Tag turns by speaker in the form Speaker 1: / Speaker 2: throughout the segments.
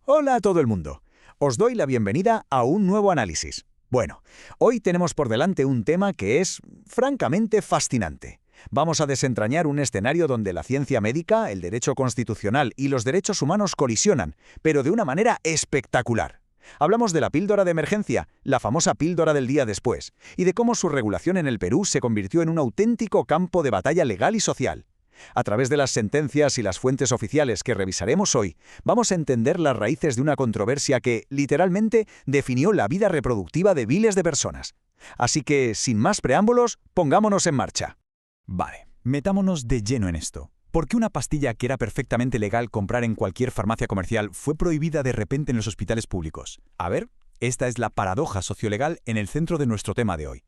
Speaker 1: Hola a todo el mundo. Os doy la bienvenida a un nuevo análisis. Bueno, hoy tenemos por delante un tema que es, francamente, fascinante. Vamos a desentrañar un escenario donde la ciencia médica, el derecho constitucional y los derechos humanos colisionan, pero de una manera espectacular. Hablamos de la píldora de emergencia, la famosa píldora del día después, y de cómo su regulación en el Perú se convirtió en un auténtico campo de batalla legal y social. A través de las sentencias y las fuentes oficiales que revisaremos hoy, vamos a entender las raíces de una controversia que, literalmente, definió la vida reproductiva de miles de personas. Así que, sin más preámbulos, pongámonos en marcha.
Speaker 2: Vale, metámonos de lleno en esto. ¿Por qué una pastilla que era perfectamente legal comprar en cualquier farmacia comercial fue prohibida de repente en los hospitales públicos? A ver, esta es la paradoja sociolegal en el centro de nuestro tema de hoy.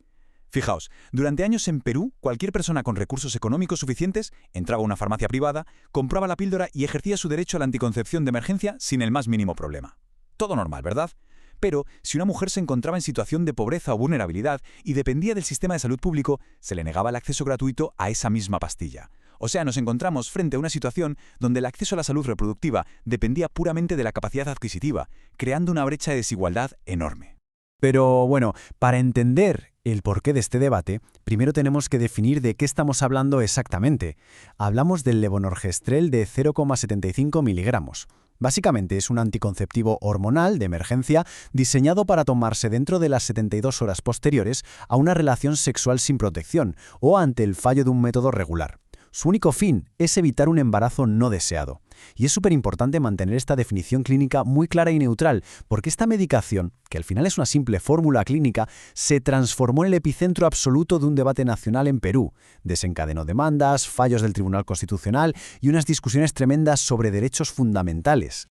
Speaker 2: Fijaos, durante años en Perú, cualquier persona con recursos económicos suficientes entraba a una farmacia privada, compraba la píldora y ejercía su derecho a la anticoncepción de emergencia sin el más mínimo problema. Todo normal, ¿verdad? Pero, si una mujer se encontraba en situación de pobreza o vulnerabilidad y dependía del sistema de salud público, se le negaba el acceso gratuito a esa misma pastilla. O sea, nos encontramos frente a una situación donde el acceso a la salud reproductiva dependía puramente de la capacidad adquisitiva, creando una brecha de desigualdad enorme. Pero bueno, para entender el porqué de este debate, primero tenemos que definir de qué estamos hablando exactamente. Hablamos del levonorgestrel de 0,75 miligramos. Básicamente es un anticonceptivo hormonal de emergencia diseñado para tomarse dentro de las 72 horas posteriores a una relación sexual sin protección o ante el fallo de un método regular. Su único fin es evitar un embarazo no deseado. Y es súper importante mantener esta definición clínica muy clara y neutral, porque esta medicación, que al final es una simple fórmula clínica, se transformó en el epicentro absoluto de un debate nacional en Perú. Desencadenó demandas, fallos del Tribunal Constitucional y unas discusiones tremendas sobre derechos fundamentales.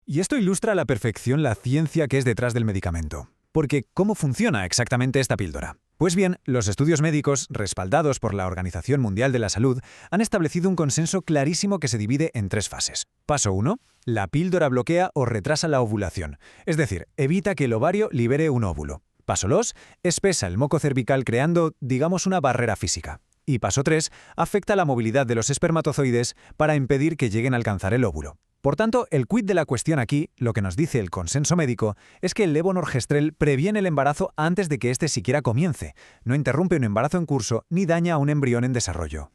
Speaker 3: Y esto ilustra a la perfección la ciencia que es detrás del medicamento. Porque, ¿cómo funciona exactamente esta píldora? Pues bien, los estudios médicos, respaldados por la Organización Mundial de la Salud, han establecido un consenso clarísimo que se divide en 3 fases. Paso 1. La píldora bloquea o retrasa la ovulación, es decir, evita que el ovario libere un óvulo. Paso 2. Espesa el moco cervical creando, digamos, una barrera física. Y paso 3. Afecta la movilidad de los espermatozoides para impedir que lleguen a alcanzar el óvulo. Por tanto, el quid de la cuestión aquí, lo que nos dice el consenso médico, es que el levonorgestrel previene el embarazo antes de que éste siquiera comience, no interrumpe un embarazo en curso ni daña a un embrión en desarrollo.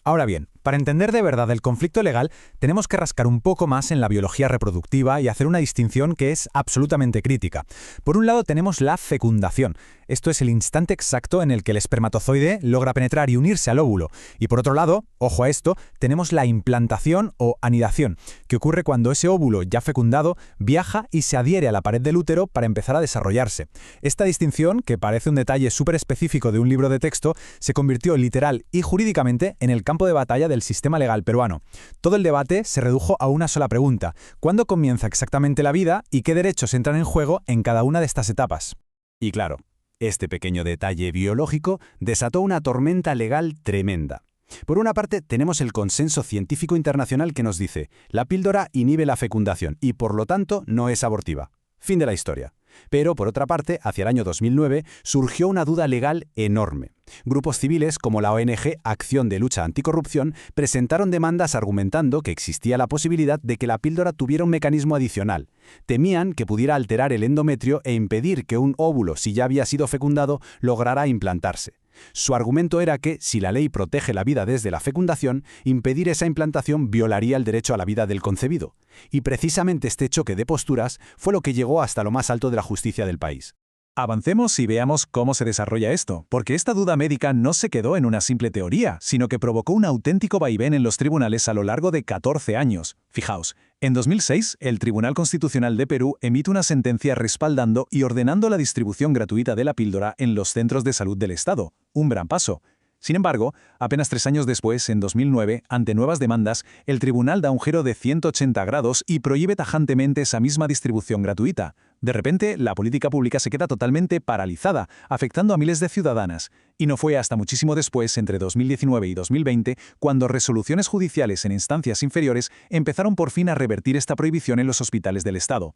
Speaker 3: Ahora bien, para entender de verdad el conflicto legal, tenemos que rascar un poco más en la biología reproductiva y hacer una distinción que es absolutamente crítica. Por un lado tenemos la fecundación. Esto es el instante exacto en el que el espermatozoide logra penetrar y unirse al óvulo. Y por otro lado, ojo a esto, tenemos la implantación o anidación, que ocurre cuando ese óvulo ya fecundado viaja y se adhiere a la pared del útero para empezar a desarrollarse. Esta distinción, que parece un detalle súper específico de un libro de texto, se convirtió literal y jurídicamente en el campo de batalla del sistema legal peruano. Todo el debate se redujo a una sola pregunta: ¿cuándo comienza exactamente la vida y qué derechos entran en juego en cada una de estas etapas? Y claro, este pequeño detalle biológico desató una tormenta legal tremenda. Por una parte, tenemos el consenso científico internacional que nos dice: la píldora inhibe la fecundación y, por lo tanto, no es abortiva. Fin de la historia. Pero, por otra parte, hacia el año 2009, surgió una duda legal enorme. Grupos civiles como la ONG Acción de Lucha Anticorrupción presentaron demandas argumentando que existía la posibilidad de que la píldora tuviera un mecanismo adicional. Temían que pudiera alterar el endometrio e impedir que un óvulo, si ya había sido fecundado, lograra implantarse. Su argumento era que, si la ley protege la vida desde la fecundación, impedir esa implantación violaría el derecho a la vida del concebido. Y precisamente este choque de posturas fue lo que llegó hasta lo más alto de la justicia del país. Avancemos y veamos cómo se desarrolla esto, porque esta duda médica no se quedó en una simple teoría, sino que provocó un auténtico vaivén en los tribunales a lo largo de 14 años. Fijaos, en 2006, el Tribunal Constitucional de Perú emite una sentencia respaldando y ordenando la distribución gratuita de la píldora en los centros de salud del Estado. Un gran paso. Sin embargo, apenas 3 años después, en 2009, ante nuevas demandas, el tribunal da un giro de 180 grados y prohíbe tajantemente esa misma distribución gratuita. De repente, la política pública se queda totalmente paralizada, afectando a miles de ciudadanas. Y no fue hasta muchísimo después, entre 2019 y 2020, cuando resoluciones judiciales en instancias inferiores empezaron por fin a revertir esta prohibición en los hospitales del Estado.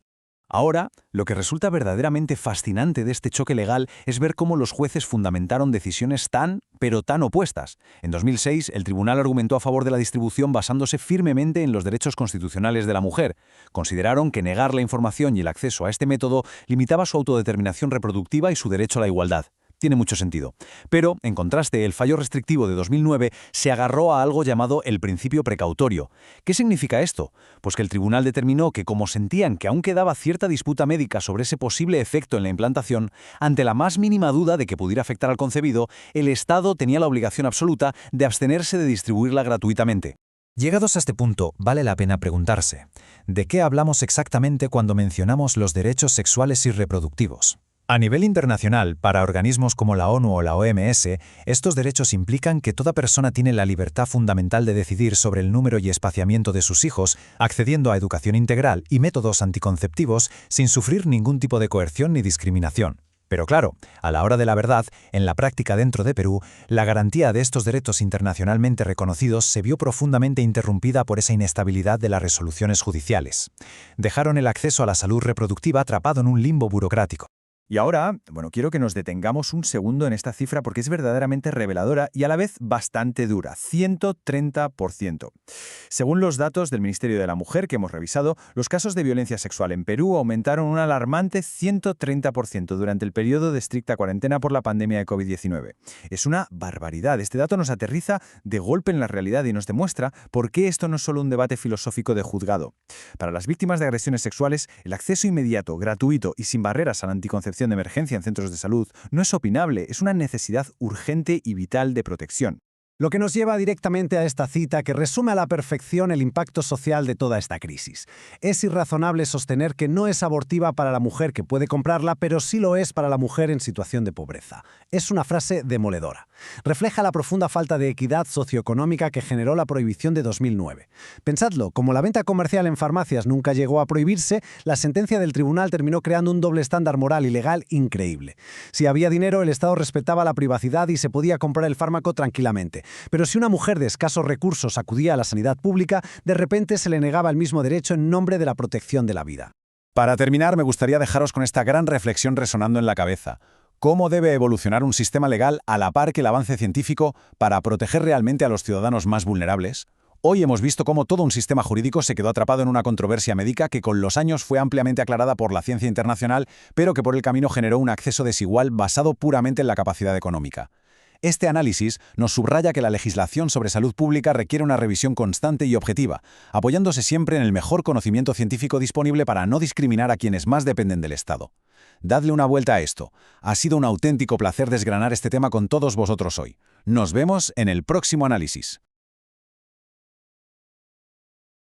Speaker 2: Ahora, lo que resulta verdaderamente fascinante de este choque legal es ver cómo los jueces fundamentaron decisiones pero tan opuestas. En 2006, el tribunal argumentó a favor de la distribución basándose firmemente en los derechos constitucionales de la mujer. Consideraron que negar la información y el acceso a este método limitaba su autodeterminación reproductiva y su derecho a la igualdad. Tiene mucho sentido. Pero, en contraste, el fallo restrictivo de 2009 se agarró a algo llamado el principio precautorio. ¿Qué significa esto? Pues que el tribunal determinó que, como sentían que aún quedaba cierta disputa médica sobre ese posible efecto en la implantación, ante la más mínima duda de que pudiera afectar al concebido, el Estado tenía la obligación absoluta de abstenerse de distribuirla gratuitamente.
Speaker 3: Llegados a este punto, vale la pena preguntarse, ¿de qué hablamos exactamente cuando mencionamos los derechos sexuales y reproductivos? A nivel internacional, para organismos como la ONU o la OMS, estos derechos implican que toda persona tiene la libertad fundamental de decidir sobre el número y espaciamiento de sus hijos, accediendo a educación integral y métodos anticonceptivos sin sufrir ningún tipo de coerción ni discriminación. Pero claro, a la hora de la verdad, en la práctica dentro de Perú, la garantía de estos derechos internacionalmente reconocidos se vio profundamente interrumpida por esa inestabilidad de las resoluciones judiciales. Dejaron el acceso a la salud reproductiva atrapado en un limbo burocrático.
Speaker 2: Y ahora, quiero que nos detengamos un segundo en esta cifra porque es verdaderamente reveladora y a la vez bastante dura, 130%. Según los datos del Ministerio de la Mujer que hemos revisado, los casos de violencia sexual en Perú aumentaron un alarmante 130% durante el periodo de estricta cuarentena por la pandemia de COVID-19. Es una barbaridad. Este dato nos aterriza de golpe en la realidad y nos demuestra por qué esto no es solo un debate filosófico de juzgado. Para las víctimas de agresiones sexuales, el acceso inmediato, gratuito y sin barreras a la anticoncepción de emergencia en centros de salud no es opinable, es una necesidad urgente y vital de protección.
Speaker 4: Lo que nos lleva directamente a esta cita que resume a la perfección el impacto social de toda esta crisis. Es irrazonable sostener que no es abortiva para la mujer que puede comprarla, pero sí lo es para la mujer en situación de pobreza. Es una frase demoledora. Refleja la profunda falta de equidad socioeconómica que generó la prohibición de 2009. Pensadlo, como la venta comercial en farmacias nunca llegó a prohibirse, la sentencia del tribunal terminó creando un doble estándar moral y legal increíble. Si había dinero, el Estado respetaba la privacidad y se podía comprar el fármaco tranquilamente. Pero si una mujer de escasos recursos acudía a la sanidad pública, de repente se le negaba el mismo derecho en nombre de la protección de la vida.
Speaker 2: Para terminar, me gustaría dejaros con esta gran reflexión resonando en la cabeza. ¿Cómo debe evolucionar un sistema legal a la par que el avance científico para proteger realmente a los ciudadanos más vulnerables? Hoy hemos visto cómo todo un sistema jurídico se quedó atrapado en una controversia médica que con los años fue ampliamente aclarada por la ciencia internacional, pero que por el camino generó un acceso desigual basado puramente en la capacidad económica. Este análisis nos subraya que la legislación sobre salud pública requiere una revisión constante y objetiva, apoyándose siempre en el mejor conocimiento científico disponible para no discriminar a quienes más dependen del Estado. Dadle una vuelta a esto. Ha sido un auténtico placer desgranar este tema con todos vosotros hoy. Nos vemos en el próximo análisis.